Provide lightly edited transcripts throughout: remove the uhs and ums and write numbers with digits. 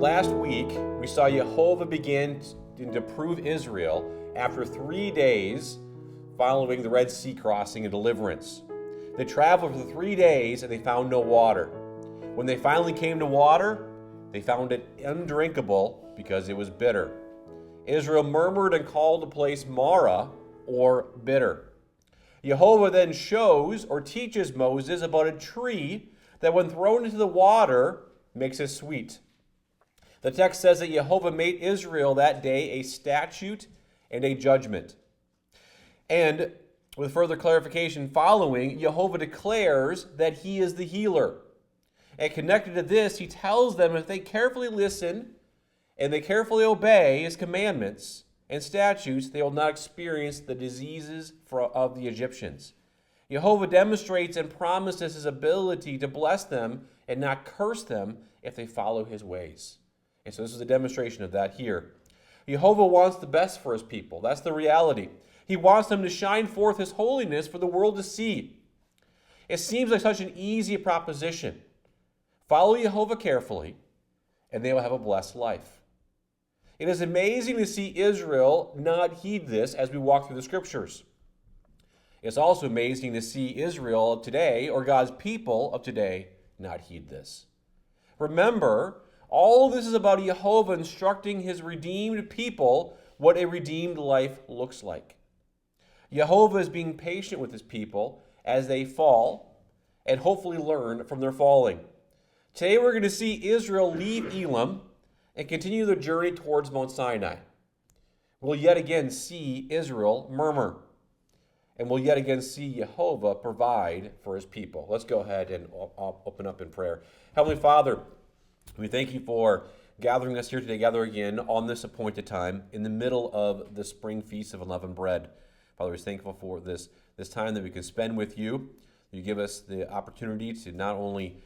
Last week, we saw Jehovah begin to prove Israel after 3 days following the Red Sea crossing and deliverance. They traveled for 3 days and they found no water. When they finally came to water, they found it undrinkable because it was bitter. Israel murmured and called the place Mara, or bitter. Jehovah then shows or teaches Moses about a tree that when thrown into the water makes it sweet. The text says that Jehovah made Israel that day a statute and a judgment. And with further clarification following, Jehovah declares that he is the healer. And connected to this, he tells them if they carefully listen and they carefully obey his commandments and statutes, they will not experience the diseases of the Egyptians. Jehovah demonstrates and promises his ability to bless them and not curse them if they follow his ways. And so this is a demonstration of that here. Jehovah wants the best for his people. That's the reality. He wants them to shine forth his holiness for the world to see. It seems like such an easy proposition. Follow Jehovah carefully, and they will have a blessed life. It is amazing to see Israel not heed this as we walk through the scriptures. It's also amazing to see Israel of today, or God's people of today, not heed this. Remember, all of this is about Jehovah instructing his redeemed people what a redeemed life looks like. Jehovah is being patient with his people as they fall and hopefully learn from their falling. Today we're going to see Israel leave Elim and continue their journey towards Mount Sinai. We'll yet again see Israel murmur. And we'll yet again see Jehovah provide for his people. Let's go ahead and open up in prayer. Heavenly Father, we thank you for gathering us here together again on this appointed time in the middle of the spring feast of unleavened bread. Father, we're thankful for this time that we can spend with you. You give us the opportunity to not only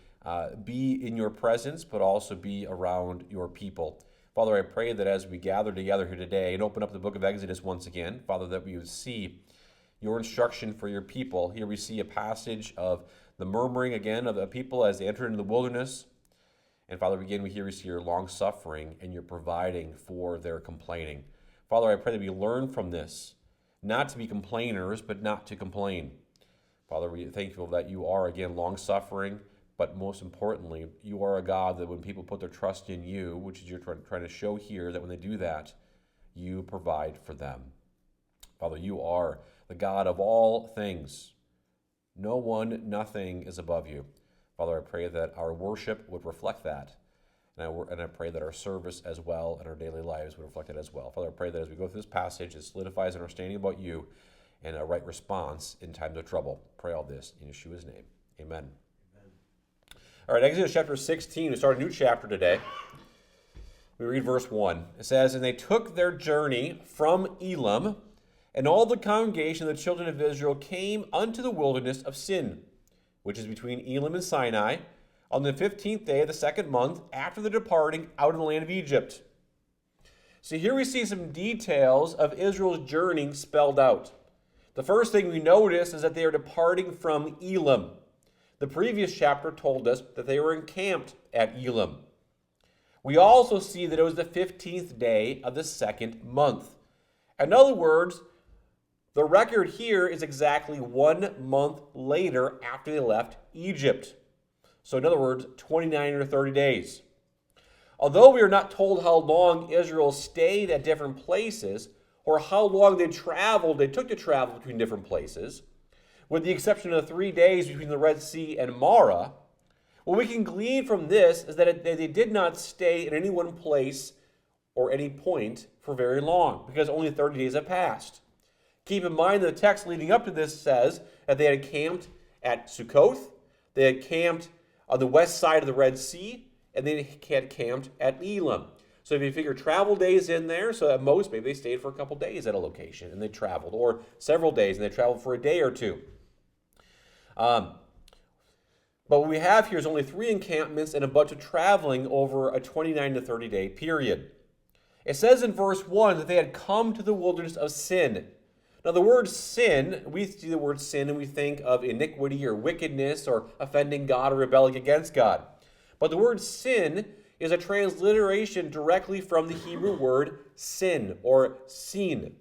be in your presence, but also be around your people. Father, I pray that as we gather together here today and open up the book of Exodus once again, Father, that we would see your instruction for your people. Here we see a passage of the murmuring again of the people as they entered into the wilderness. And Father, again, we see your long suffering and your providing for their complaining. Father, I pray that we learn from this, not to be complainers, but not to complain. Father, we are thankful that you are, again, long suffering, but most importantly, you are a God that when people put their trust in you, which is you're trying to show here, that when they do that, you provide for them. Father, you are the God of all things. No one, nothing is above you. Father, I pray that our worship would reflect that. And I pray that our service as well and our daily lives would reflect it as well. Father, I pray that as we go through this passage, it solidifies an understanding about you and a right response in times of trouble. Pray all this in Yeshua's name. Amen. All right, Exodus chapter 16. We start a new chapter today. We read verse 1. It says, "And they took their journey from Elim, and all the congregation of the children of Israel came unto the wilderness of Sin, which is between Elim and Sinai, on the 15th day of the second month after the departing out of the land of Egypt." So here we see some details of Israel's journey spelled out. The first thing we notice is that they are departing from Elim. The previous chapter told us that they were encamped at Elim. We also see that it was the 15th day of the second month. In other words, the record here is exactly 1 month later after they left Egypt. So in other words, 29 or 30 days. Although we are not told how long Israel stayed at different places or how long they took to travel between different places, with the exception of 3 days between the Red Sea and Mara, what we can glean from this is that they did not stay in any one place or any point for very long because only 30 days had passed. Keep in mind that the text leading up to this says that they had camped at Sukkoth, they had camped on the west side of the Red Sea, and they had camped at Elim. So if you figure travel days in there, so at most maybe they stayed for a couple days at a location and they traveled, or several days and they traveled for a day or two. But what we have here is only 3 encampments and a bunch of traveling over a 29 to 30 day period. It says in verse 1 that they had come to the wilderness of Sin. Now the word sin, we see the word sin and we think of iniquity or wickedness or offending God or rebelling against God. But the word sin is a transliteration directly from the Hebrew word sin or sin.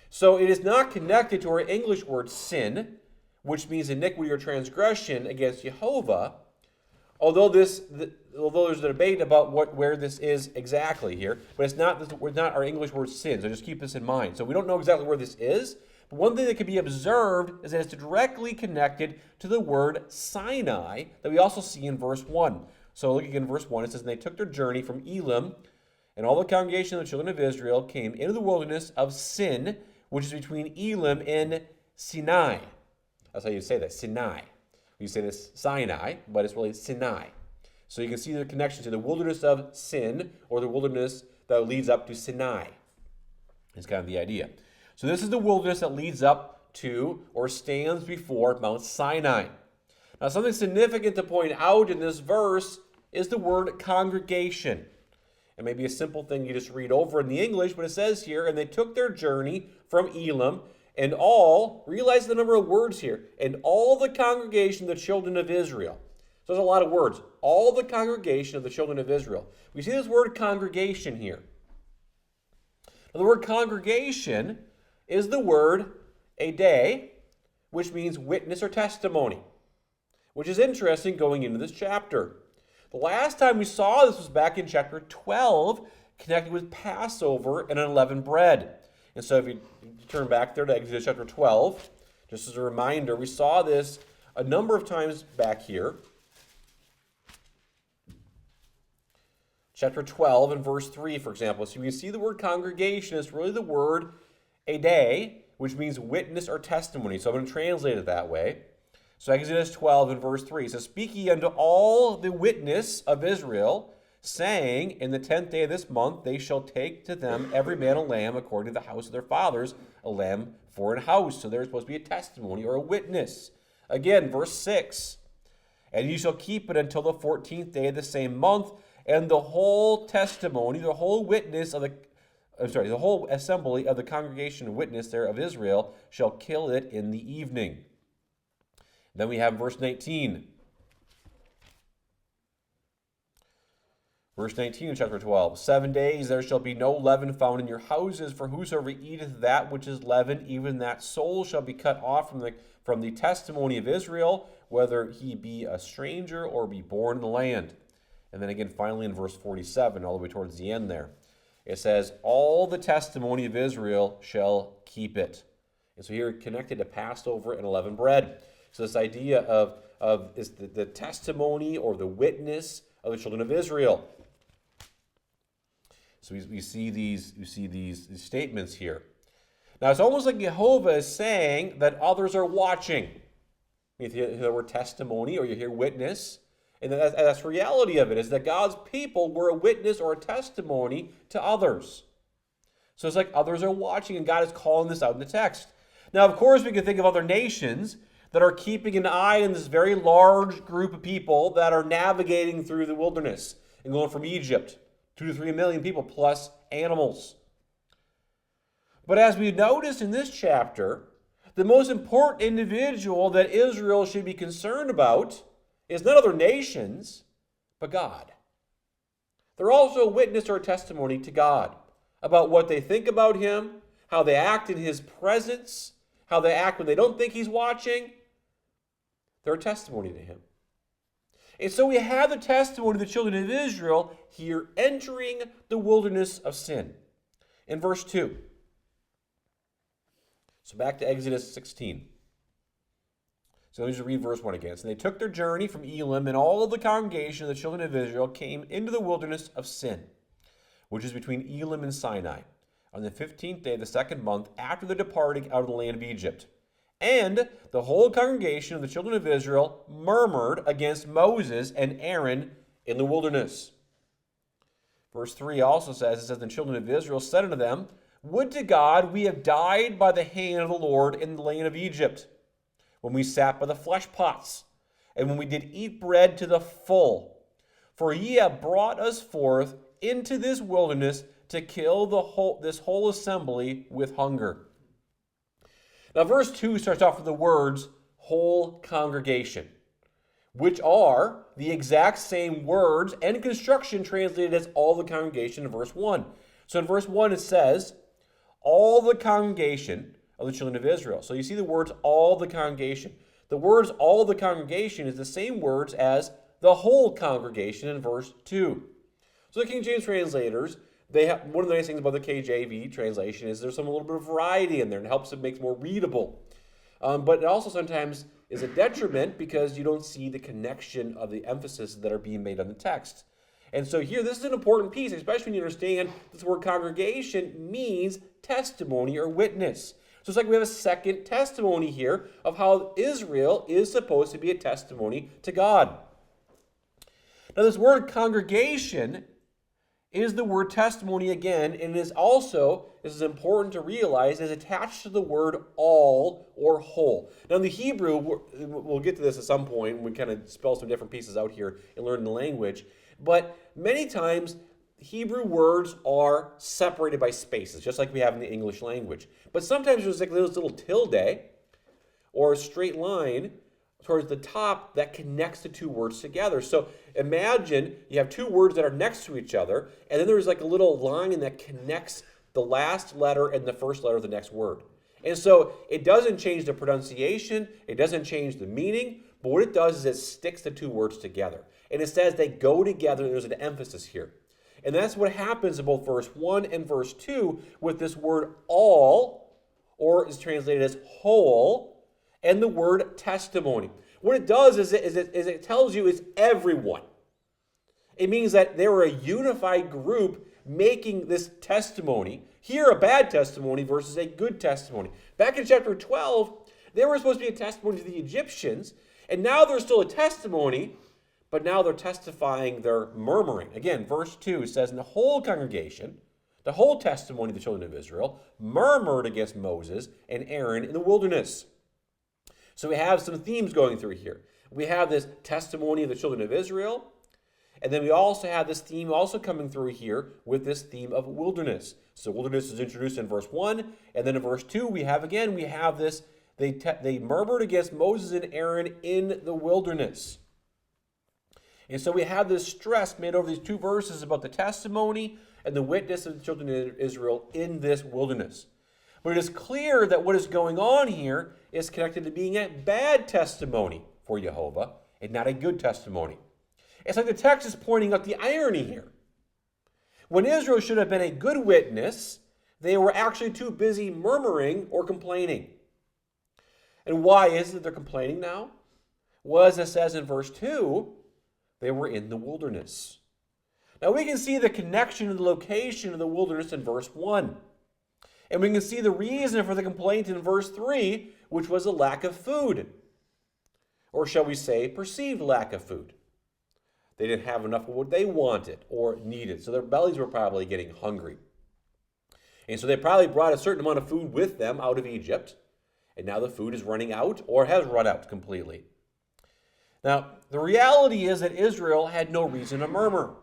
So it is not connected to our English word sin, which means iniquity or transgression against Jehovah, although there's a debate about where this is exactly here, but it's not our English word sin, so just keep this in mind. So we don't know exactly where this is, but one thing that can be observed is that it's directly connected to the word Sinai that we also see in verse 1. So looking in verse 1, it says, "And they took their journey from Elim, and all the congregation of the children of Israel came into the wilderness of Sin, which is between Elim and Sinai." That's how you say that, Sinai. You say this Sinai, but it's really Sinai. So you can see the connection to the wilderness of Sin, or the wilderness that leads up to Sinai. It's kind of the idea. So this is the wilderness that leads up to or stands before Mount Sinai. Now, something significant to point out in this verse is the word congregation. It may be a simple thing you just read over in the English, but it says here, "And they took their journey from Elim, and all," realize the number of words here, "and all the congregation of the children of Israel." So there's a lot of words. All the congregation of the children of Israel. We see this word congregation here. Now, the word congregation is the word a day, which means witness or testimony, which is interesting going into this chapter. The last time we saw this was back in chapter 12, connected with Passover and unleavened bread. And so if you turn back there to Exodus chapter 12, just as a reminder, we saw this a number of times back here. Chapter 12 and verse 3, for example. So you can see the word congregation is really the word a day, which means witness or testimony. So I'm going to translate it that way. So Exodus 12 and verse 3 says, "Speak ye unto all the witness of Israel, saying, In the 10th day of this month they shall take to them every man a lamb according to the house of their fathers, a lamb for an house." So there's supposed to be a testimony or a witness. Again, verse 6, "And ye shall keep it until the 14th day of the same month, and the whole testimony, the whole witness of the whole assembly of the congregation and witness there of Israel shall kill it in the evening." Then we have verse 19. Verse 19 in chapter 12. "7 days there shall be no leaven found in your houses, for whosoever eateth that which is leavened, even that soul shall be cut off from the testimony of Israel, whether he be a stranger or be born in the land." And then again, finally in verse 47, all the way towards the end there, it says, "All the testimony of Israel shall keep it." And so here connected to Passover and unleavened bread. So this idea of is the testimony or the witness of the children of Israel. So we see these statements here. Now it's almost like Jehovah is saying that others are watching. You hear the word testimony or you hear witness. And that's the reality of it, is that God's people were a witness or a testimony to others. So it's like others are watching, and God is calling this out in the text. Now, of course, we can think of other nations that are keeping an eye on this very large group of people that are navigating through the wilderness and going from Egypt, 2 to 3 million people plus animals. But as we notice in this chapter, the most important individual that Israel should be concerned about is not other nations, but God. They're also a witness or a testimony to God about what they think about Him, how they act in His presence, how they act when they don't think He's watching. They're a testimony to Him. And so we have the testimony of the children of Israel here entering the wilderness of sin. In verse 2. So back to Exodus 16. So let me just read verse 1 again. "So they took their journey from Elim, and all of the congregation of the children of Israel came into the wilderness of Sin, which is between Elim and Sinai, on the 15th day of the second month after the departing out of the land of Egypt. And the whole congregation of the children of Israel murmured against Moses and Aaron in the wilderness." Verse 3 also says, "The children of Israel said unto them, Would to God we have died by the hand of the Lord in the land of Egypt, when we sat by the flesh pots, and when we did eat bread to the full. For ye have brought us forth into this wilderness to kill this whole assembly with hunger." Now verse 2 starts off with the words, whole congregation, which are the exact same words and construction translated as all the congregation in verse 1. So in verse 1 it says, all the congregation of the children of Israel. So you see the words all the congregation. The words all the congregation is the same words as the whole congregation in verse 2. So the King James translators, they have one of the nice things about the KJV translation is there's a little bit of variety in there and it helps it make it more readable. But it also sometimes is a detriment because you don't see the connection of the emphasis that are being made on the text. And so here, this is an important piece, especially when you understand this word congregation means testimony or witness. So it's like we have a second testimony here of how Israel is supposed to be a testimony to God. Now this word congregation is the word testimony again, and it is also, this is important to realize, is attached to the word all or whole. Now in the Hebrew, we'll get to this at some point, when we kind of spell some different pieces out here and learn the language, but many times Hebrew words are separated by spaces, just like we have in the English language. But sometimes there's like this little tilde or a straight line towards the top that connects the two words together. So imagine you have two words that are next to each other, and then there's like a little line that connects the last letter and the first letter of the next word. And so it doesn't change the pronunciation, it doesn't change the meaning, but what it does is it sticks the two words together. And it says they go together, and there's an emphasis here. And that's what happens in both verse 1 and verse 2 with this word all, or is translated as whole, and the word testimony. What it does is it tells you it's everyone. It means that they were a unified group making this testimony. Here, a bad testimony versus a good testimony. Back in chapter 12, they were supposed to be a testimony to the Egyptians, and now they're still a testimony, but now they're testifying, they're murmuring. Again, verse 2 says, and the whole congregation, the whole testimony of the children of Israel, murmured against Moses and Aaron in the wilderness. So we have some themes going through here. We have this testimony of the children of Israel, and then we also have this theme also coming through here with this theme of wilderness. So wilderness is introduced in verse 1, and then in verse 2 we have this, they murmured against Moses and Aaron in the wilderness. And so we have this stress made over these two verses about the testimony and the witness of the children of Israel in this wilderness. But it is clear that what is going on here is connected to being a bad testimony for Jehovah and not a good testimony. It's like the text is pointing out the irony here. When Israel should have been a good witness, they were actually too busy murmuring or complaining. And why is it they're complaining now? Well, as it says in verse 2, they were in the wilderness. Now we can see the connection to the location of the wilderness in verse 1. And we can see the reason for the complaint in verse 3, which was a lack of food. Or shall we say, perceived lack of food. They didn't have enough of what they wanted or needed, so their bellies were probably getting hungry. And so they probably brought a certain amount of food with them out of Egypt, and now the food is running out or has run out completely. Now, the reality is that Israel had no reason to murmur.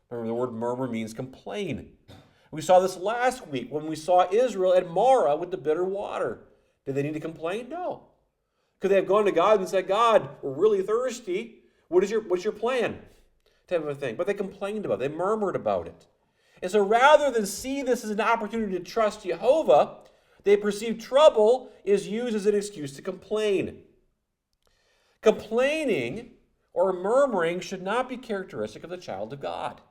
Remember, the word murmur means complain. We saw this last week when we saw Israel at Marah with the bitter water. Did they need to complain? No. Could they have gone to God and said, God, we're really thirsty. What's your plan? Type of a thing. But they complained about it. They murmured about it. And so rather than see this as an opportunity to trust Jehovah, they perceive trouble is used as an excuse to complain. Complaining or murmuring should not be characteristic of the child of God.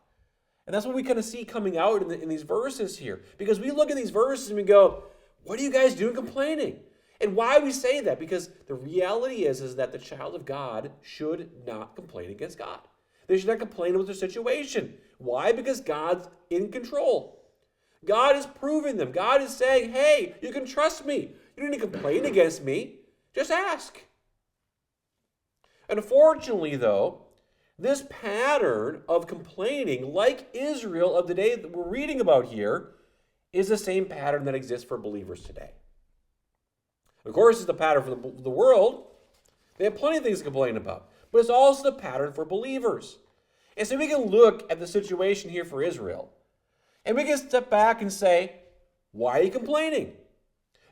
And that's what we kind of see coming out in these verses here. Because we look at these verses and we go, what are you guys doing complaining? And why we say that? Because the reality is that the child of God should not complain against God. They should not complain about their situation. Why? Because God's in control. God is proving them. God is saying, hey, you can trust me. You don't need to complain against me. Just ask. Unfortunately, though, this pattern of complaining, like Israel of the day that we're reading about here, is the same pattern that exists for believers today. Of course, it's the pattern for the world. They have plenty of things to complain about. But it's also the pattern for believers. And so we can look at the situation here for Israel, and we can step back and say, why are you complaining?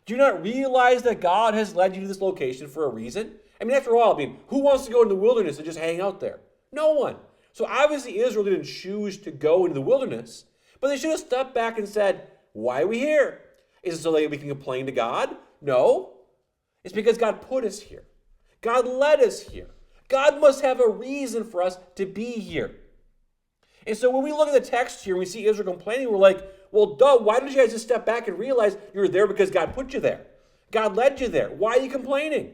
Do you not realize that God has led you to this location for a reason? I mean, after all, who wants to go in the wilderness and just hang out there? No one. So obviously Israel didn't choose to go into the wilderness, but they should have stepped back and said, why are we here? Is it so that we can complain to God? No. It's because God put us here. God led us here. God must have a reason for us to be here. And so when we look at the text here and we see Israel complaining, we're like, well, duh, why don't you guys just step back and realize you're there because God put you there? God led you there. Why are you complaining?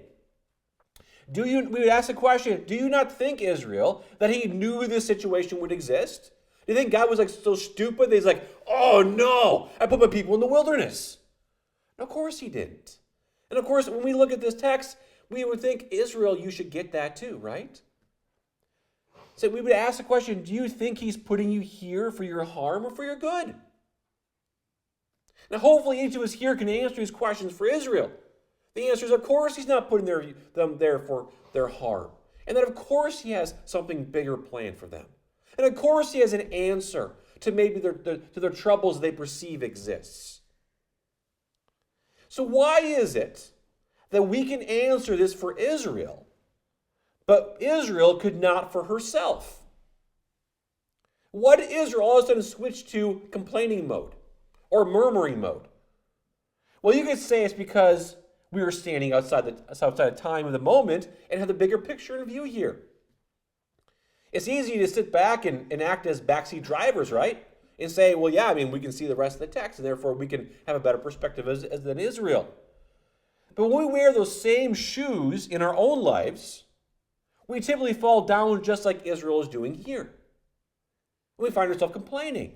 We would ask the question, do you not think, Israel, that he knew this situation would exist? Do you think God was so stupid that he's like, oh no, I put my people in the wilderness? And of course he didn't. And of course, when we look at this text, we would think, Israel, you should get that too, right? So we would ask the question, do you think he's putting you here for your harm or for your good? Now, hopefully each of us here can answer these questions for Israel. The answer is, of course, he's not putting them there for their harm. And that, of course, he has something bigger planned for them. And, of course, he has an answer to maybe their troubles they perceive exists. So why is it that we can answer this for Israel, but Israel could not for herself? What did Israel all of a sudden switch to complaining mode or murmuring mode? Well, you could say it's because we were standing outside of time of the moment and have the bigger picture in view here. It's easy to sit back and act as backseat drivers, right? And say, well, yeah, we can see the rest of the text, and therefore we can have a better perspective than Israel. But when we wear those same shoes in our own lives, we typically fall down just like Israel is doing here. We find ourselves complaining.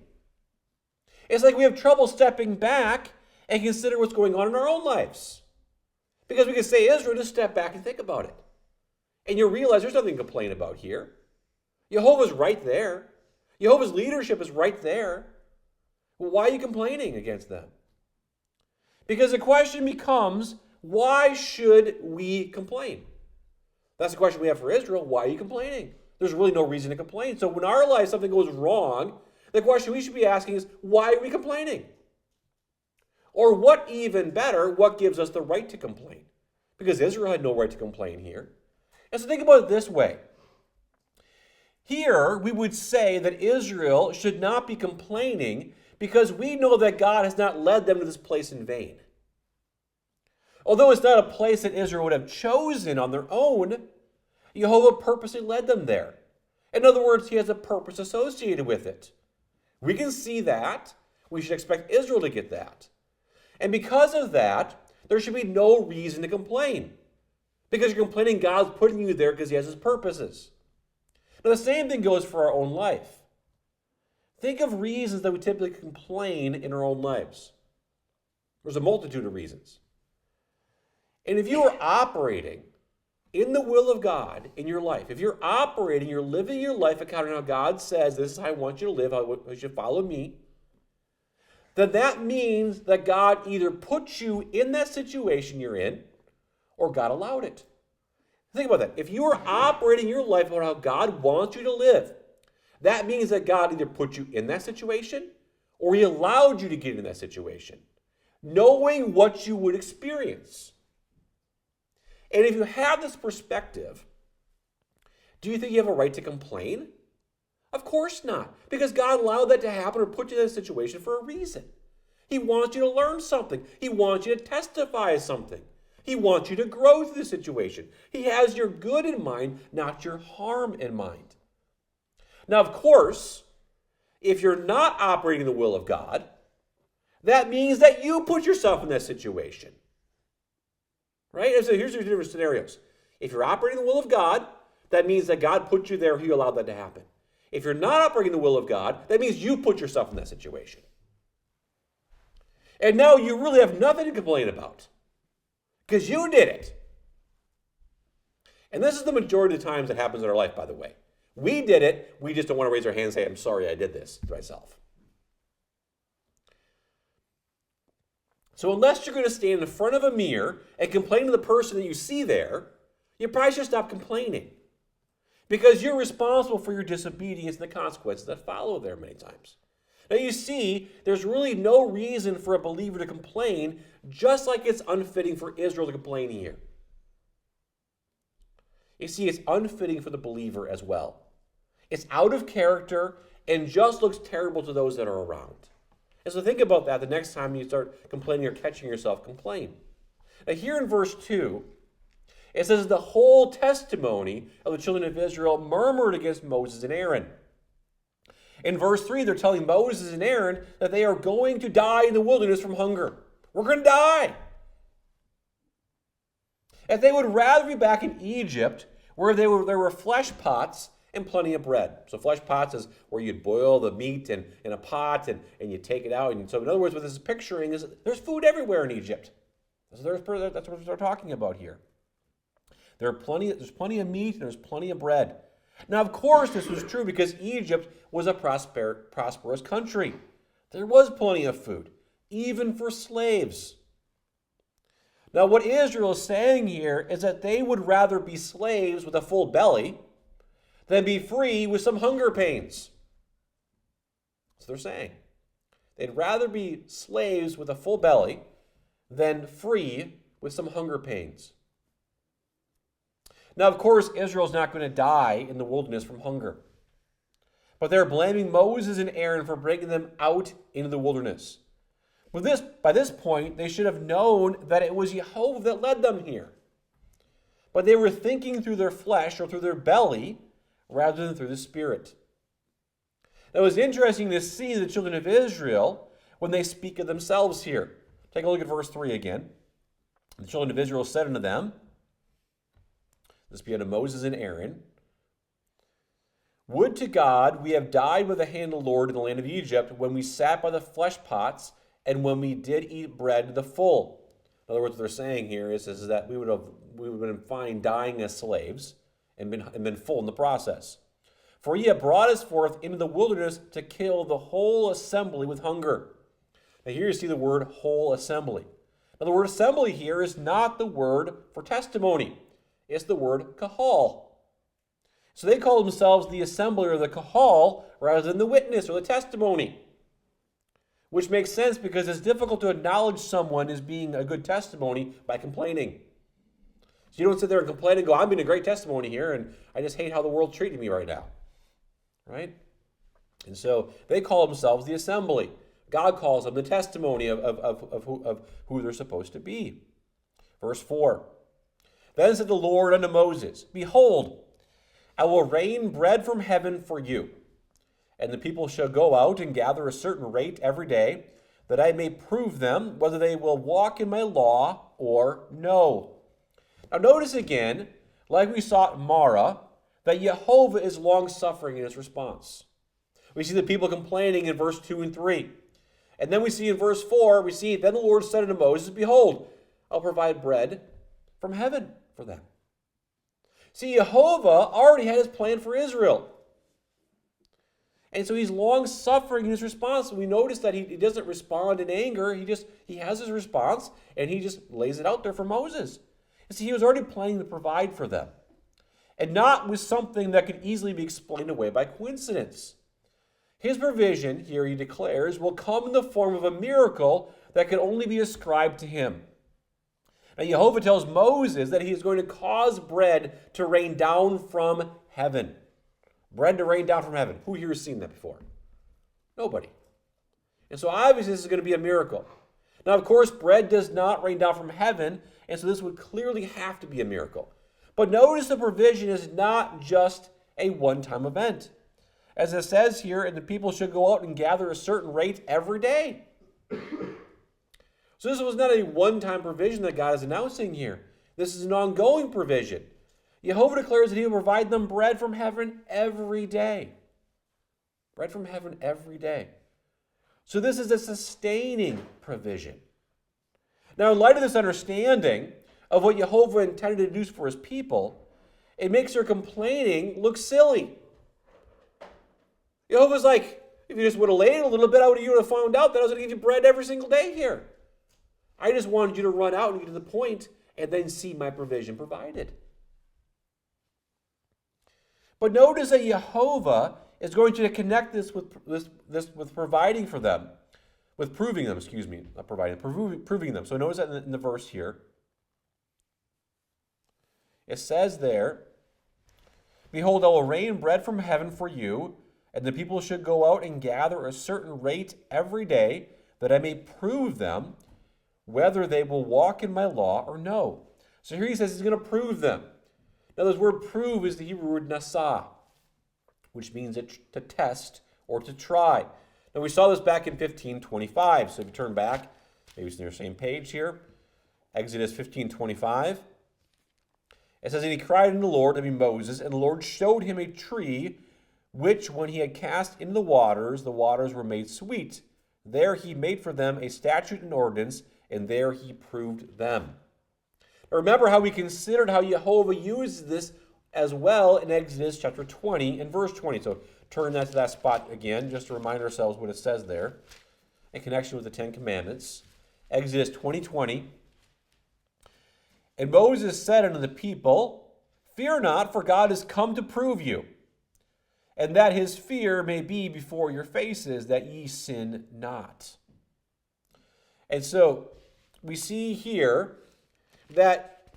It's like we have trouble stepping back and consider what's going on in our own lives. Because we can say, Israel, just step back and think about it. And you'll realize there's nothing to complain about here. Jehovah's right there. Jehovah's leadership is right there. Well, why are you complaining against them? Because the question becomes, why should we complain? That's the question we have for Israel. Why are you complaining? There's really no reason to complain. So when in our life something goes wrong, the question we should be asking is, why are we complaining? Or what even better, what gives us the right to complain? Because Israel had no right to complain here. And so think about it this way. Here, we would say that Israel should not be complaining because we know that God has not led them to this place in vain. Although it's not a place that Israel would have chosen on their own, Jehovah purposely led them there. In other words, he has a purpose associated with it. We can see that. We should expect Israel to get that. And because of that, there should be no reason to complain. Because you're complaining God's putting you there because he has his purposes. Now, the same thing goes for our own life. Think of reasons that we typically complain in our own lives. There's a multitude of reasons. And if you are operating in the will of God in your life, if you're operating, you're living your life according to how God says, this is how I want you to live, how you should follow me, then that means that God either put you in that situation you're in, or God allowed it. Think about that. If you are operating your life on how God wants you to live, that means that God either put you in that situation, or he allowed you to get in that situation, knowing what you would experience. And if you have this perspective, do you think you have a right to complain? Of course not, because God allowed that to happen or put you in that situation for a reason. He wants you to learn something. He wants you to testify something. He wants you to grow through the situation. He has your good in mind, not your harm in mind. Now, of course, if you're not operating the will of God, that means that you put yourself in that situation. Right? So here's your different scenarios. If you're operating the will of God, that means that God put you there, he allowed that to happen. If you're not operating the will of God, that means you put yourself in that situation. And now you really have nothing to complain about, because you did it. And this is the majority of the times that happens in our life, by the way. We did it, we just don't want to raise our hand and say, I'm sorry I did this to myself. So unless you're going to stand in front of a mirror and complain to the person that you see there, you probably should stop complaining. Because you're responsible for your disobedience and the consequences that follow there many times. Now you see, there's really no reason for a believer to complain, just like it's unfitting for Israel to complain here. You see, it's unfitting for the believer as well. It's out of character and just looks terrible to those that are around. And so think about that the next time you start complaining or catching yourself complain. Now here in verse 2, it says the whole testimony of the children of Israel murmured against Moses and Aaron. In verse 3, they're telling Moses and Aaron that they are going to die in the wilderness from hunger. We're going to die. That they would rather be back in Egypt where there were flesh pots and plenty of bread. So flesh pots is where you'd boil the meat in a pot and you take it out. And so in other words, what this is picturing is there's food everywhere in Egypt. So that's what they're talking about here. There's plenty of meat and there's plenty of bread. Now, of course, this was true because Egypt was a prosperous country. There was plenty of food, even for slaves. Now, what Israel is saying here is that they would rather be slaves with a full belly than be free with some hunger pains. That's what they're saying. They'd rather be slaves with a full belly than free with some hunger pains. Now, of course, Israel's not going to die in the wilderness from hunger. But they're blaming Moses and Aaron for bringing them out into the wilderness. By this point, they should have known that it was Jehovah that led them here. But they were thinking through their flesh or through their belly rather than through the Spirit. Now, it was interesting to see the children of Israel when they speak of themselves here. Take a look at verse 3 again. The children of Israel said unto them, this be unto Moses and Aaron, would to God we have died with the hand of the Lord in the land of Egypt when we sat by the flesh pots and when we did eat bread to the full. In other words, what they're saying here is that we would have been fine dying as slaves and been full in the process. For ye have brought us forth into the wilderness to kill the whole assembly with hunger. Now here you see the word whole assembly. Now the word assembly here is not the word for testimony. It's the word kahal. So they call themselves the assembly or the kahal rather than the witness or the testimony. Which makes sense because it's difficult to acknowledge someone as being a good testimony by complaining. So you don't sit there and complain and go, I'm being a great testimony here and I just hate how the world's treating me right now. Right? And so they call themselves the assembly. God calls them the testimony of who they're supposed to be. Verse 4. Then said the Lord unto Moses, behold, I will rain bread from heaven for you, and the people shall go out and gather a certain rate every day, that I may prove them whether they will walk in my law or no. Now notice again, like we saw at Marah, that Jehovah is long-suffering in his response. We see the people complaining in verse 2 and 3. And then we see in verse 4, then the Lord said unto Moses, behold, I'll provide bread from heaven for them. See, Jehovah already had his plan for Israel. And so he's long-suffering in his response. We notice that he doesn't respond in anger. He has his response, and he just lays it out there for Moses. And see, he was already planning to provide for them. And not with something that could easily be explained away by coincidence. His provision, here he declares, will come in the form of a miracle that can only be ascribed to him. Now, Jehovah tells Moses that he is going to cause bread to rain down from heaven. Bread to rain down from heaven. Who here has seen that before? Nobody. And so obviously this is going to be a miracle. Now, of course, bread does not rain down from heaven, and so this would clearly have to be a miracle. But notice the provision is not just a one-time event. As it says here, and the people should go out and gather a certain rate every day. So this was not a one-time provision that God is announcing here. This is an ongoing provision. Jehovah declares that he will provide them bread from heaven every day. Bread from heaven every day. So this is a sustaining provision. Now, in light of this understanding of what Jehovah intended to do for his people, it makes their complaining look silly. Jehovah's like, if you just would have laid a little bit, you would have found out that I was going to give you bread every single day here. I just wanted you to run out and get to the point and then see my provision provided. But notice that Jehovah is going to connect this with providing for them, with proving them, not providing, proving them. So notice that in the verse here. It says there, Behold, I will rain bread from heaven for you, and the people should go out and gather a certain rate every day, that I may prove them whether they will walk in my law or no. So here he says he's going to prove them. Now this word prove is the Hebrew word nasa, which means to test or to try. Now we saw this back in 15:25. So if you turn back, maybe it's on your same page here. Exodus 15:25. It says, and he cried unto the Lord, I mean Moses, and the Lord showed him a tree, which when he had cast into the waters were made sweet. There he made for them a statute and ordinance, and there he proved them. Now remember how we considered how Jehovah uses this as well in Exodus chapter 20 and verse 20. So turn that to that spot again, just to remind ourselves what it says there in connection with the Ten Commandments. Exodus 20:20. And Moses said unto the people, fear not, for God is come to prove you, and that his fear may be before your faces, that ye sin not. And so we see here that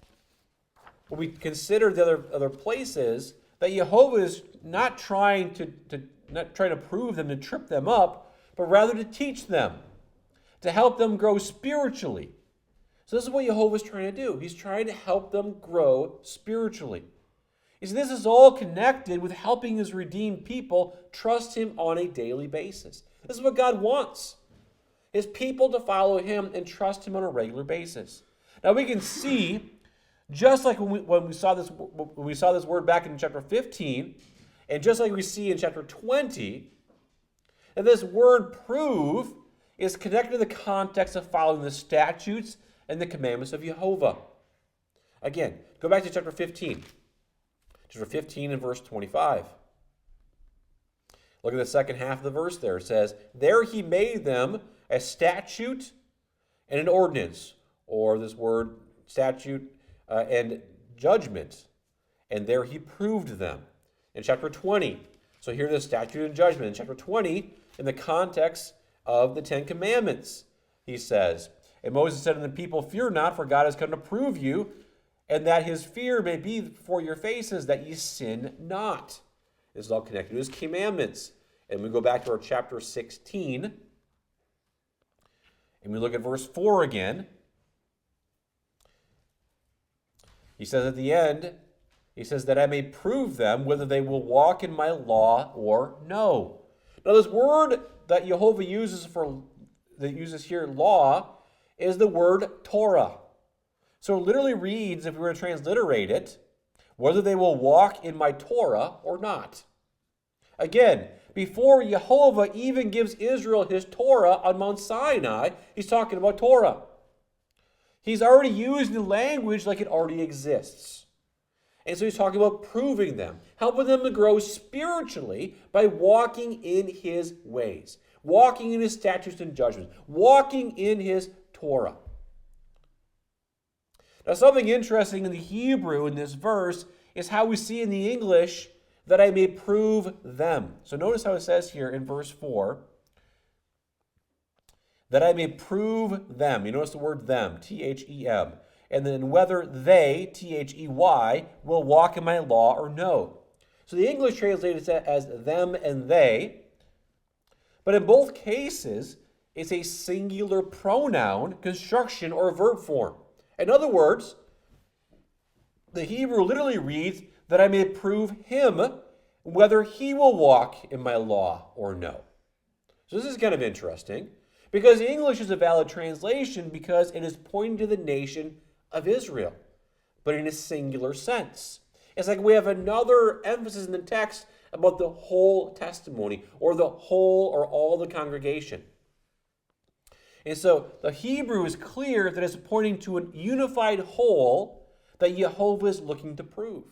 when we consider the other places, that Jehovah is not trying to prove them, to trip them up, but rather to teach them, to help them grow spiritually. So this is what Jehovah is trying to do. He's trying to help them grow spiritually. You see, this is all connected with helping his redeemed people trust him on a daily basis. This is what God wants, his people to follow him and trust him on a regular basis. Now we can see, just like when we saw this word back in chapter 15, and just like we see in chapter 20, that this word prove is connected to the context of following the statutes and the commandments of Jehovah. Again, go back to chapter 15. Chapter 15 and verse 25. Look at the second half of the verse there. It says, there he made them a statute and an ordinance, or this word statute and judgment. And there he proved them. In chapter 20. So here the statute and judgment. In chapter 20, in the context of the Ten Commandments, he says, and Moses said unto the people, fear not, for God has come to prove you, and that his fear may be before your faces, that ye sin not. This is all connected to his commandments. And we go back to our chapter 16, and we look at verse 4 again. He says at the end, he says, that I may prove them whether they will walk in my law or no. Now this word that Jehovah uses here, law, is the word Torah. So it literally reads, if we were to transliterate it, whether they will walk in my Torah or not. Again, before Jehovah even gives Israel his Torah on Mount Sinai, he's talking about Torah. He's already using the language like it already exists. And so he's talking about proving them, helping them to grow spiritually by walking in his ways, walking in his statutes and judgments, walking in his Torah. Now, something interesting in the Hebrew in this verse is how we see in the English, that I may prove them. So notice how it says here in verse 4, that I may prove them. You notice the word them, T-H-E-M. And then whether they, T-H-E-Y, will walk in my law or no. So the English translates it as them and they. But in both cases, it's a singular pronoun construction or verb form. In other words, the Hebrew literally reads, that I may prove him whether he will walk in my law or no. So this is kind of interesting, because English is a valid translation because it is pointing to the nation of Israel, but in a singular sense. It's like we have another emphasis in the text about the whole testimony, or the whole or all the congregation. And so the Hebrew is clear that it's pointing to a unified whole that Jehovah is looking to prove.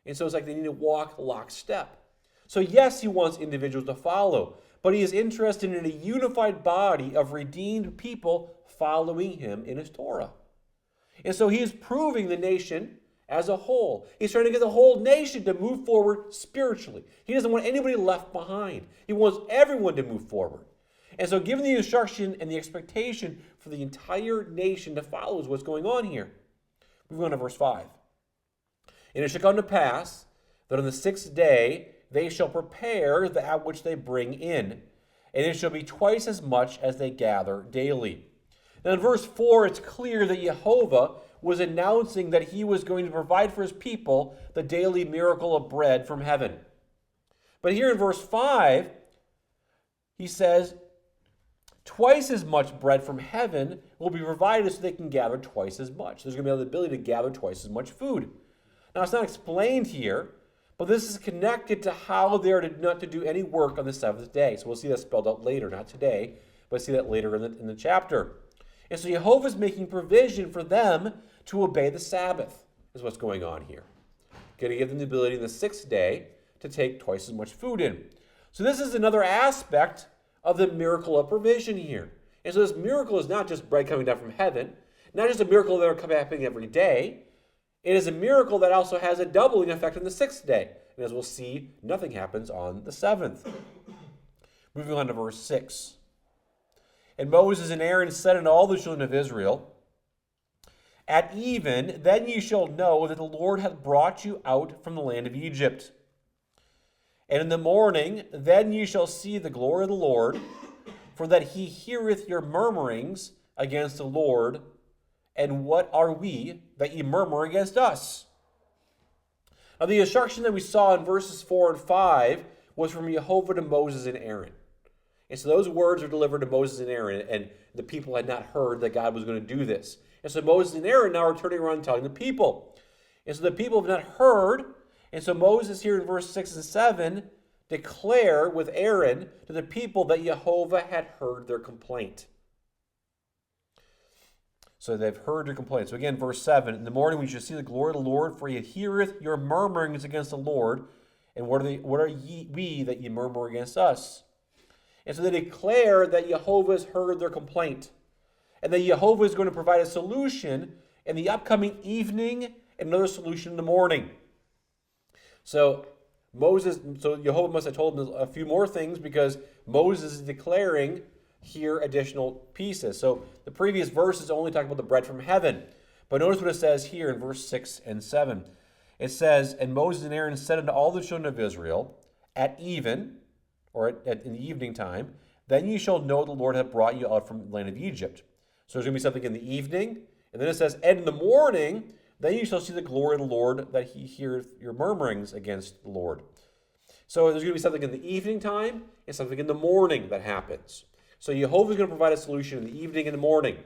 And so it's like they need to walk lockstep. So yes, he wants individuals to follow, but he is interested in a unified body of redeemed people following him in his Torah. And so he is proving the nation as a whole. He's trying to get the whole nation to move forward spiritually. He doesn't want anybody left behind. He wants everyone to move forward. And so given the instruction and the expectation for the entire nation to follow is what's going on here. Move on to verse 5. And it shall come to pass that on the 6th day they shall prepare that which they bring in, and it shall be twice as much as they gather daily. Now in verse 4, it's clear that Jehovah was announcing that he was going to provide for his people the daily miracle of bread from heaven. But here in verse 5, he says, twice as much bread from heaven will be provided so they can gather twice as much. There's going to be the ability to gather twice as much food. Now, it's not explained here, but this is connected to how they are not to do any work on the 7th day. So we'll see that spelled out later, not today, but see that later in the chapter. And so Jehovah is making provision for them to obey the Sabbath, is what's going on here. Going to give them the ability on the 6th day to take twice as much food in. So this is another aspect of the miracle of provision here. And so this miracle is not just bread coming down from heaven, not just a miracle that are happening every day. It is a miracle that also has a doubling effect on the 6th day. And as we'll see, nothing happens on the 7th. Moving on to verse 6. And Moses and Aaron said unto all the children of Israel, at even, then ye shall know that the Lord hath brought you out from the land of Egypt. And in the morning, then ye shall see the glory of the Lord, for that he heareth your murmurings against the Lord. And what are we that ye murmur against us? Now the instruction that we saw in verses 4 and 5 was from Jehovah to Moses and Aaron. And so those words were delivered to Moses and Aaron, and the people had not heard that God was going to do this. And so Moses and Aaron now are turning around and telling the people. And so the people have not heard. And so Moses here in verse 6 and 7 declare with Aaron to the people that Jehovah had heard their complaint. So they've heard your complaint. So again, verse 7, in the morning we shall see the glory of the Lord, for he heareth your murmurings against the Lord. And what are we that ye murmur against us? And so they declare that Jehovah has heard their complaint, and that Jehovah is going to provide a solution in the upcoming evening and another solution in the morning. So Jehovah must have told them a few more things, because Moses is declaring here additional pieces. So the previous verses only talk about the bread from heaven. But notice what it says here in verse 6 and 7. It says, and Moses and Aaron said unto all the children of Israel, at even, or in the evening time, then ye shall know the Lord hath brought you out from the land of Egypt. So there's going to be something in the evening. And then it says, and in the morning, then you shall see the glory of the Lord, that he heareth your murmurings against the Lord. So there's going to be something in the evening time and something in the morning that happens. So Jehovah is going to provide a solution in the evening and the morning.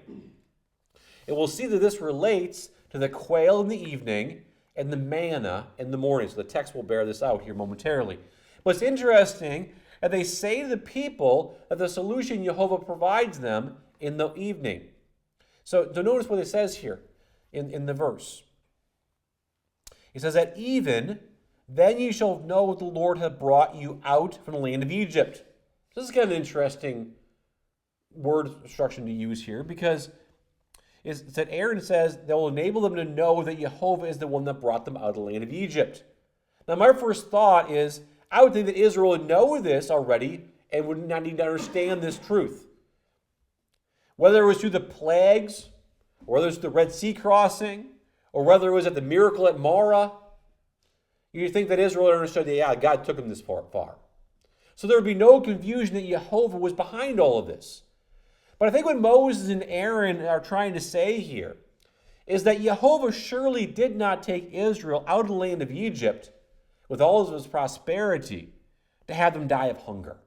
And we'll see that this relates to the quail in the evening and the manna in the morning. So the text will bear this out here momentarily. But it's interesting that they say to the people that the solution Jehovah provides them in the evening. So notice what it says here in the verse. It says, at even, then ye shall know that the Lord hath brought you out from the land of Egypt. This is kind of an interesting word instruction to use here, because it's that Aaron says that will enable them to know that Jehovah is the one that brought them out of the land of Egypt. Now my first thought is, I would think that Israel would know this already and would not need to understand this truth. Whether it was through the plagues, or whether it was the Red Sea crossing, or whether it was at the miracle at Marah, you'd think that Israel understood that, yeah, God took them this far. So there would be no confusion that Jehovah was behind all of this. But I think what Moses and Aaron are trying to say here is that Jehovah surely did not take Israel out of the land of Egypt with all of its prosperity to have them die of hunger.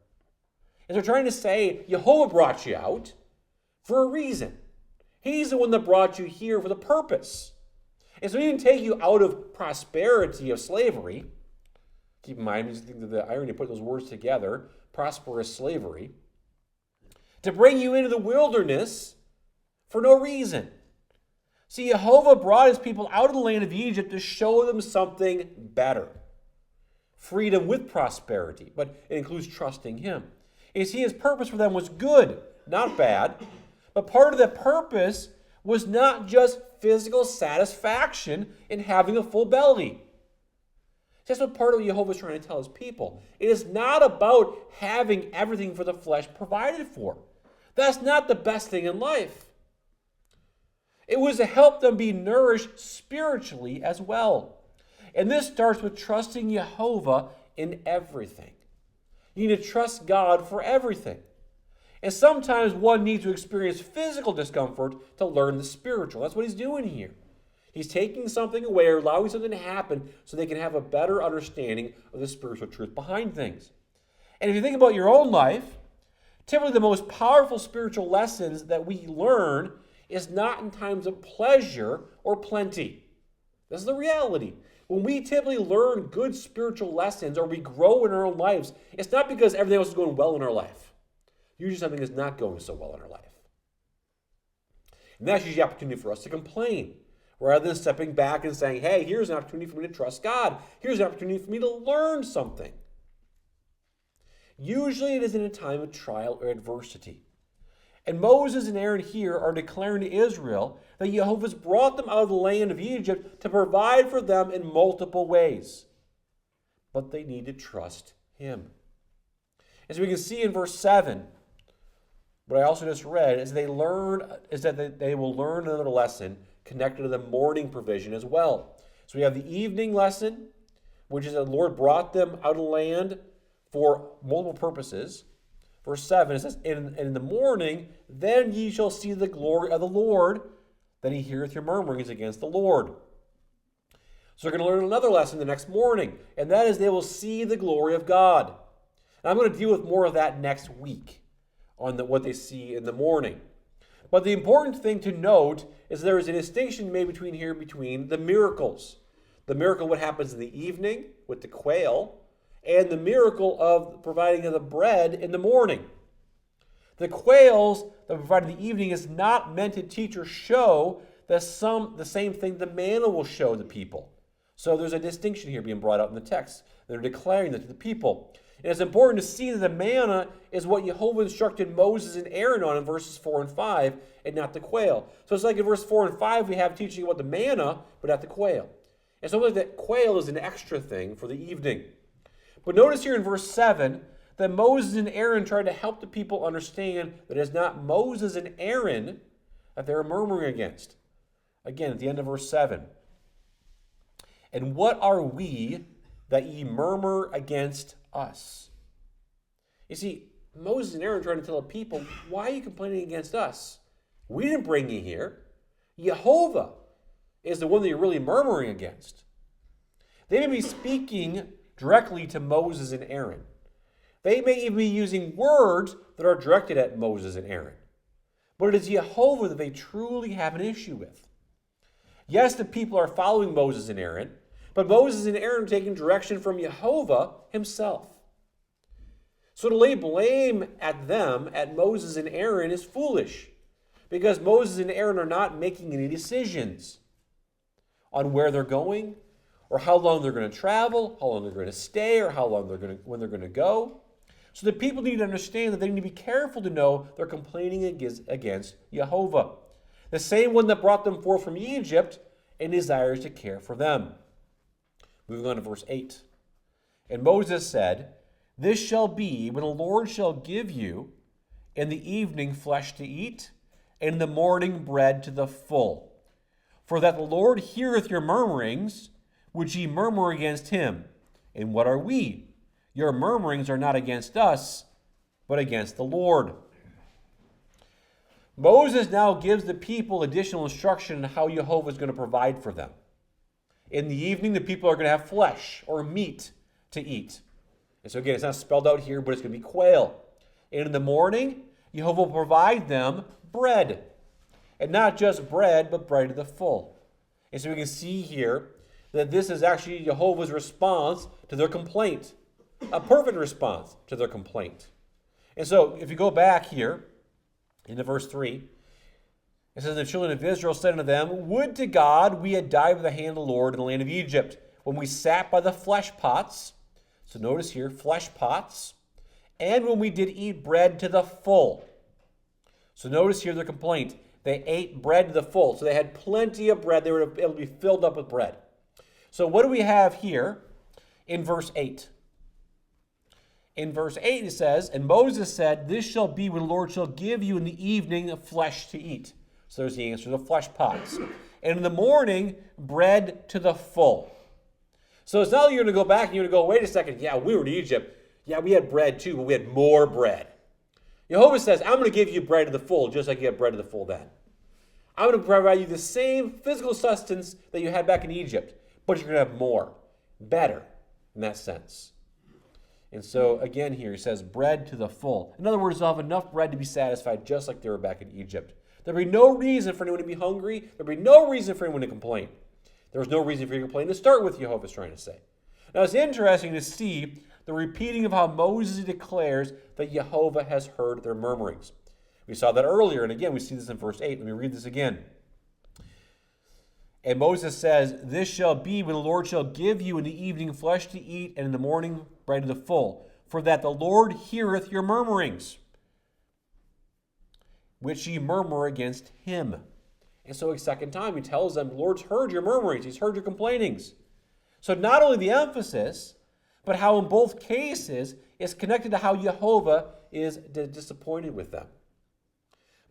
And they're trying to say, Jehovah brought you out for a reason. He's the one that brought you here for the purpose. And so he didn't take you out of prosperity of slavery. Keep in mind, just think of the irony of putting those words together, prosperous slavery, to bring you into the wilderness for no reason. See, Jehovah brought his people out of the land of Egypt to show them something better. Freedom with prosperity, but it includes trusting him. You see, his purpose for them was good, not bad. But part of that purpose was not just physical satisfaction in having a full belly. That's what part of Jehovah is trying to tell his people. It is not about having everything for the flesh provided for. That's not the best thing in life. It was to help them be nourished spiritually as well. And this starts with trusting Jehovah in everything. You need to trust God for everything. And sometimes one needs to experience physical discomfort to learn the spiritual. That's what he's doing here. He's taking something away or allowing something to happen so they can have a better understanding of the spiritual truth behind things. And if you think about your own life, typically the most powerful spiritual lessons that we learn is not in times of pleasure or plenty. This is the reality. When we typically learn good spiritual lessons or we grow in our own lives, it's not because everything else is going well in our life. Usually something is not going so well in our life. And that's usually the opportunity for us to complain, rather than stepping back and saying, hey, here's an opportunity for me to trust God. Here's an opportunity for me to learn something. Usually it is in a time of trial or adversity. And Moses and Aaron here are declaring to Israel that Jehovah's brought them out of the land of Egypt to provide for them in multiple ways. But they need to trust him. As we can see in verse 7, what I also just read is they will learn another lesson connected to the morning provision as well. So we have the evening lesson, which is that the Lord brought them out of the land for multiple purposes. Verse 7, it says, and in the morning, then ye shall see the glory of the Lord, then he heareth your murmurings against the Lord. So they're going to learn another lesson the next morning, and that is they will see the glory of God. And I'm going to deal with more of that next week on what they see in the morning. But the important thing to note is there is a distinction made between the miracles. The miracle, what happens in the evening with the quail, and the miracle of providing of the bread in the morning. The quails that provided in the evening is not meant to teach or show the same thing the manna will show the people. So there's a distinction here being brought out in the text. They're declaring that to the people. And it's important to see that the manna is what Jehovah instructed Moses and Aaron on in verses 4 and 5, and not the quail. So it's like in verse 4 and 5, we have teaching about the manna, but not the quail. And so that quail is an extra thing for the evening. But notice here in verse 7 that Moses and Aaron tried to help the people understand that it's not Moses and Aaron that they're murmuring against. Again, at the end of verse 7. And what are we that ye murmur against us? You see, Moses and Aaron are trying to tell the people, why are you complaining against us? We didn't bring you here. Jehovah is the one that you're really murmuring against. They may be speaking directly to Moses and Aaron. They may even be using words that are directed at Moses and Aaron. But it is Jehovah that they truly have an issue with. Yes, the people are following Moses and Aaron, but Moses and Aaron are taking direction from Jehovah himself. So to lay blame at them, at Moses and Aaron, is foolish, because Moses and Aaron are not making any decisions on where they're going, or how long they're going to travel, how long they're going to stay, or when they're going to go. So the people need to understand that they need to be careful to know they're complaining against Jehovah, the same one that brought them forth from Egypt and desires to care for them. Moving on to verse 8. And Moses said, this shall be when the Lord shall give you in the evening flesh to eat, and in the morning bread to the full. For that the Lord heareth your murmurings, which ye murmur against him. And what are we? Your murmurings are not against us, but against the Lord. Moses now gives the people additional instruction on how Jehovah is going to provide for them. In the evening, the people are going to have flesh or meat to eat. And so again, it's not spelled out here, but it's going to be quail. And in the morning, Jehovah will provide them bread. And not just bread, but bread to the full. And so we can see here that this is actually Jehovah's response to their complaint. A perfect response to their complaint. And so if you go back here into verse 3, it says, the children of Israel said unto them, would to God we had died by the hand of the Lord in the land of Egypt, when we sat by the flesh pots. So notice here, flesh pots. And when we did eat bread to the full. So notice here their complaint. They ate bread to the full. So they had plenty of bread. They were able to be filled up with bread. So what do we have here in verse 8? In verse 8 it says, and Moses said, this shall be when the Lord shall give you in the evening flesh to eat. So there's the answer, the flesh pots. And in the morning, bread to the full. So it's not that you're going to go back and you're going to go, wait a second, yeah, we were in Egypt. Yeah, we had bread too, but we had more bread. Jehovah says, I'm going to give you bread to the full, just like you had bread to the full then. I'm going to provide you the same physical sustenance that you had back in Egypt, but you're going to have more, better in that sense. And so again here, he says, bread to the full. In other words, they'll have enough bread to be satisfied just like they were back in Egypt. There'll be no reason for anyone to be hungry. There'll be no reason for anyone to complain. There was no reason for you to complain to start with, Jehovah's trying to say. Now it's interesting to see the repeating of how Moses declares that Jehovah has heard their murmurings. We saw that earlier, and again, we see this in verse 8. Let me read this again. And Moses says, this shall be when the Lord shall give you in the evening flesh to eat, and in the morning bread to the full, for that the Lord heareth your murmurings, which ye murmur against him. And so a second time, he tells them, the Lord's heard your murmurings. He's heard your complainings. So not only the emphasis, but how in both cases is connected to how Jehovah is disappointed with them.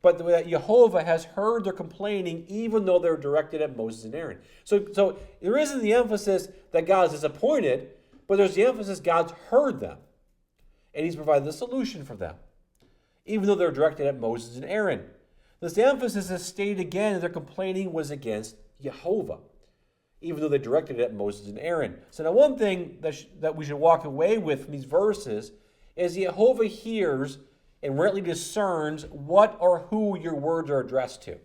But that Jehovah has heard their complaining even though they're directed at Moses and Aaron. So there isn't the emphasis that God is disappointed, but there's the emphasis God's heard them. And he's provided the solution for them, even though they're directed at Moses and Aaron. This emphasis is stated again that their complaining was against Jehovah, even though they directed it at Moses and Aaron. So now one thing that we should walk away with from these verses is Jehovah hears and rightly discerns what or who your words are addressed to.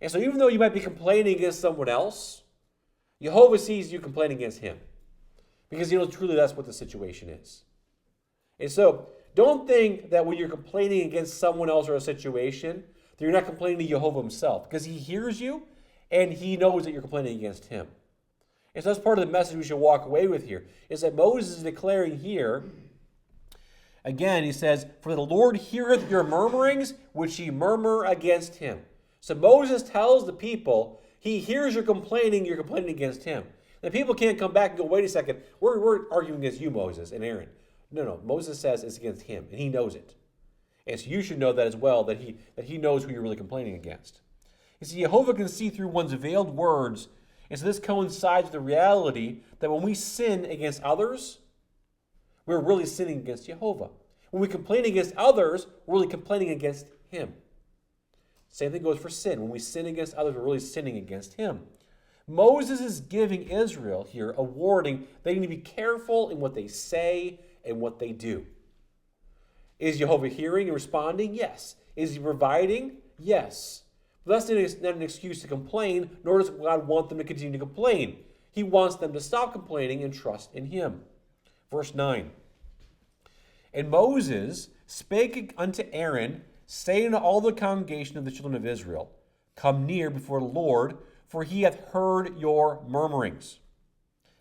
And so even though you might be complaining against someone else, Jehovah sees you complaining against him, because he knows truly that's what the situation is. And so don't think that when you're complaining against someone else or a situation, that you're not complaining to Jehovah himself, because he hears you and he knows that you're complaining against him. And so that's part of the message we should walk away with here, is that Moses is declaring here, again, he says, for the Lord heareth your murmurings, which ye murmur against him. So Moses tells the people, he hears your complaining, you're complaining against him. The people can't come back and go, wait a second, we're arguing against you, Moses and Aaron. No, Moses says it's against him, and he knows it. And so you should know that as well, that he knows who you're really complaining against. You see, Jehovah can see through one's veiled words, and so this coincides with the reality that when we sin against others, we're really sinning against Jehovah. When we complain against others, we're really complaining against him. Same thing goes for sin. When we sin against others, we're really sinning against him. Moses is giving Israel here a warning. They need to be careful in what they say and what they do. Is Jehovah hearing and responding? Yes. Is he providing? Yes. But that's not an excuse to complain, nor does God want them to continue to complain. He wants them to stop complaining and trust in him. Verse 9. And Moses spake unto Aaron, saying to all the congregation of the children of Israel, come near before the Lord, for he hath heard your murmurings.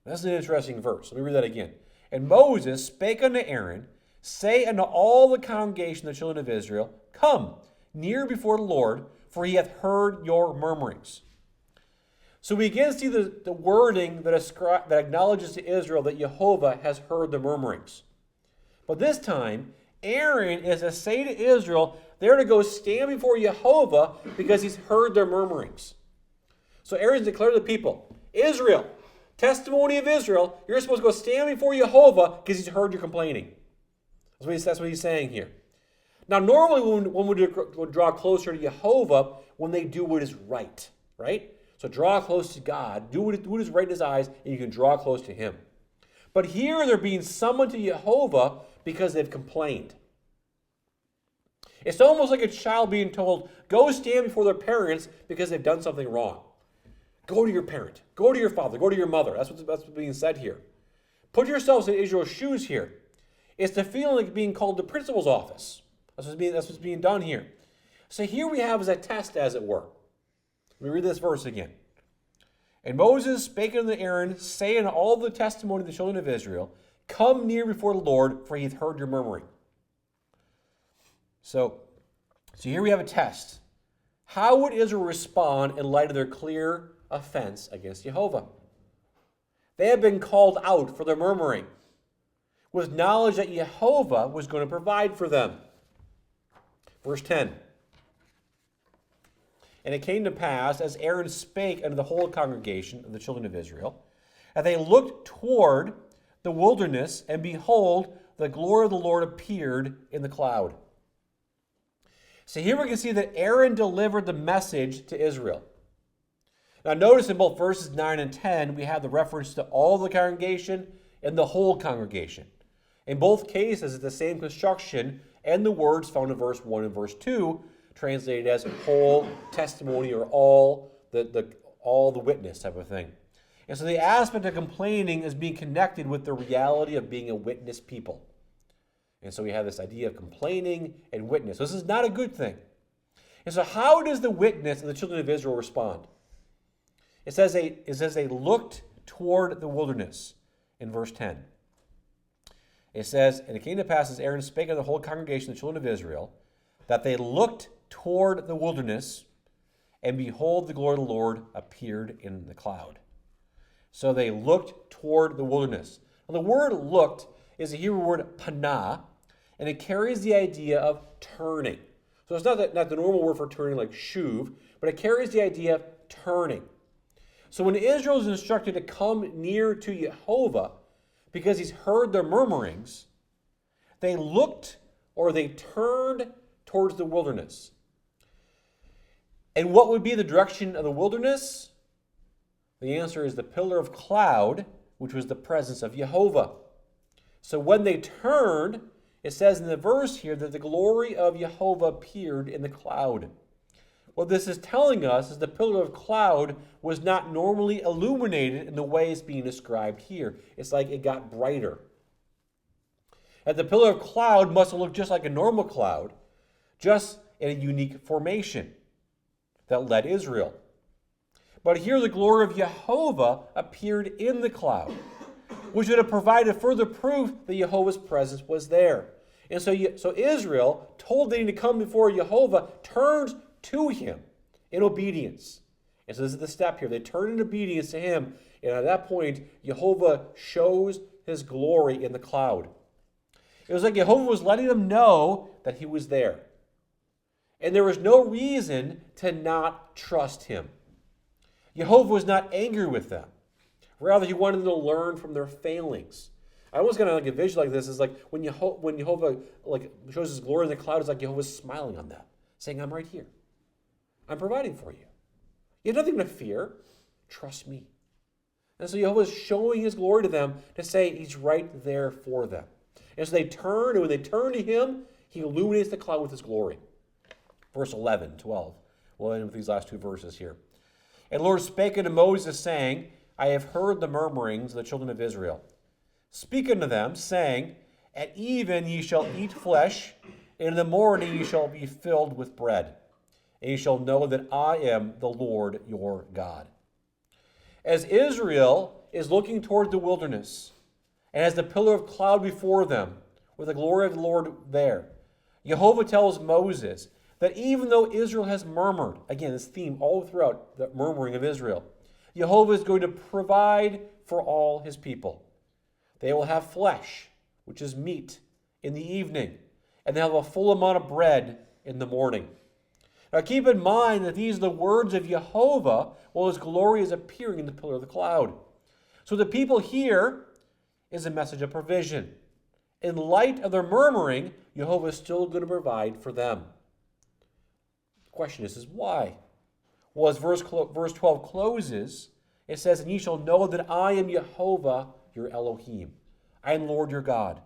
That's an interesting verse. Let me read that again. And Moses spake unto Aaron, say unto all the congregation of the children of Israel, come near before the Lord, for he hath heard your murmurings. So we again see the wording that acknowledges to Israel that Jehovah has heard the murmurings. But this time, Aaron is to say to Israel, they're to go stand before Jehovah because he's heard their murmurings. So Aaron's declared to the people, Israel, testimony of Israel, you're supposed to go stand before Jehovah because he's heard your complaining. That's what he's saying here. Now, normally when we draw closer to Jehovah, when they do what is right? So draw close to God, do what is right in his eyes, and you can draw close to him. But here they're being summoned to Jehovah because they've complained. It's almost like a child being told, go stand before their parents because they've done something wrong. Go to your parent. Go to your father. Go to your mother. That's what's being said here. Put yourselves in Israel's shoes here. It's the feeling like being called to principal's office. That's what's being done here. So here we have as a test, as it were. Let me read this verse again. And Moses spake unto Aaron, saying all the testimony of the children of Israel, come near before the Lord, for he hath heard your murmuring. So here we have a test. How would Israel respond in light of their clear offense against Jehovah? They had been called out for their murmuring, with knowledge that Jehovah was going to provide for them. Verse 10. And it came to pass, as Aaron spake unto the whole congregation of the children of Israel, And they looked toward the wilderness, and behold, the glory of the Lord appeared in the cloud. So here we can see that Aaron delivered the message to Israel. Now notice in both verses 9 and 10, we have the reference to all the congregation and the whole congregation. In both cases, it's the same construction and the words found in verse 1 and verse 2, translated as whole, testimony, or all the witness type of thing. And so the aspect of complaining is being connected with the reality of being a witness people. And so we have this idea of complaining and witness. So this is not a good thing. And so how does the witness of the children of Israel respond? It says they looked toward the wilderness in verse 10. It says, and it came to pass as Aaron spake unto the whole congregation of the children of Israel, that they looked toward the wilderness, and behold, the glory of the Lord appeared in the cloud. So they looked toward the wilderness. Now, the word looked is the Hebrew word panah, and it carries the idea of turning. So it's not the normal word for turning like shuv, but it carries the idea of turning. So when Israel is instructed to come near to Jehovah because he's heard their murmurings, they looked or they turned towards the wilderness. And what would be the direction of the wilderness? The answer is the pillar of cloud, which was the presence of Jehovah. So when they turned, it says in the verse here that the glory of Jehovah appeared in the cloud. What this is telling us is the pillar of cloud was not normally illuminated in the way it's being described here. It's like it got brighter. And the pillar of cloud must have looked just like a normal cloud, just in a unique formation that led Israel. But here the glory of Jehovah appeared in the cloud, which would have provided further proof that Jehovah's presence was there. And so Israel, told they need to come before Jehovah, turns to him in obedience. And so this is the step here. They turn in obedience to him, and at that point, Jehovah shows his glory in the cloud. It was like Jehovah was letting them know that he was there. And there was no reason to not trust him. Jehovah was not angry with them. Rather, he wanted them to learn from their failings. I almost kind of like a visual like this is like when Jehovah shows his glory in the cloud, it's like Jehovah's smiling on them, saying, I'm right here. I'm providing for you. You have nothing to fear. Trust me. And so Jehovah is showing his glory to them to say he's right there for them. And so they turn, and when they turn to him, he illuminates the cloud with his glory. Verse 11, 12. We'll end with these last two verses here. And the Lord spake unto Moses, saying, I have heard the murmurings of the children of Israel. Speak unto them, saying, At even ye shall eat flesh, and in the morning ye shall be filled with bread. And ye shall know that I am the Lord your God. As Israel is looking toward the wilderness, and as the pillar of cloud before them, with the glory of the Lord there, Jehovah tells Moses that even though Israel has murmured, again, this theme all throughout the murmuring of Israel, Jehovah is going to provide for all his people. They will have flesh, which is meat, in the evening, and they'll have a full amount of bread in the morning. Now keep in mind that these are the words of Jehovah while his glory is appearing in the pillar of the cloud. So the people here is a message of provision. In light of their murmuring, Jehovah is still going to provide for them. The question is why? Well, as verse 12 closes, it says, And ye shall know that I am Jehovah your Elohim. I am Lord your God.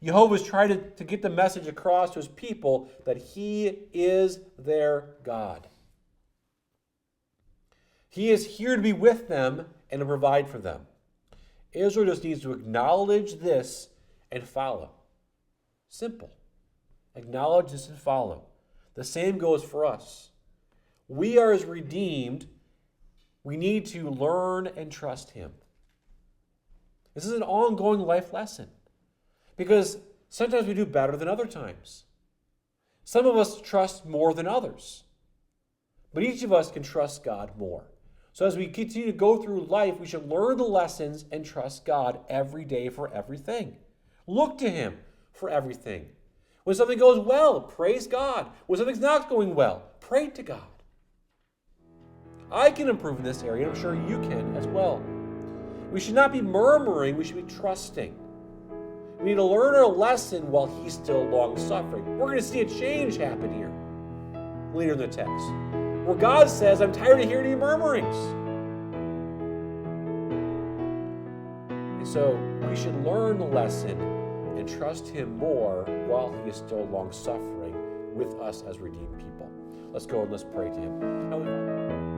Jehovah is trying to get the message across to his people that he is their God. He is here to be with them and to provide for them. Israel just needs to acknowledge this and follow. Simple. Acknowledge this and follow. The same goes for us. We are as redeemed. We need to learn and trust him. This is an ongoing life lesson. Because sometimes we do better than other times. Some of us trust more than others. But each of us can trust God more. So as we continue to go through life, we should learn the lessons and trust God every day for everything. Look to him for everything. When something goes well, praise God. When something's not going well, pray to God. I can improve in this area, and I'm sure you can as well. We should not be murmuring, we should be trusting. We need to learn our lesson while he's still long-suffering. We're going to see a change happen here later in the text, where God says, I'm tired of hearing your murmurings. And so we should learn the lesson and trust him more while he is still long-suffering with us as redeemed people. Let's go and let's pray to him. Heavenly Father,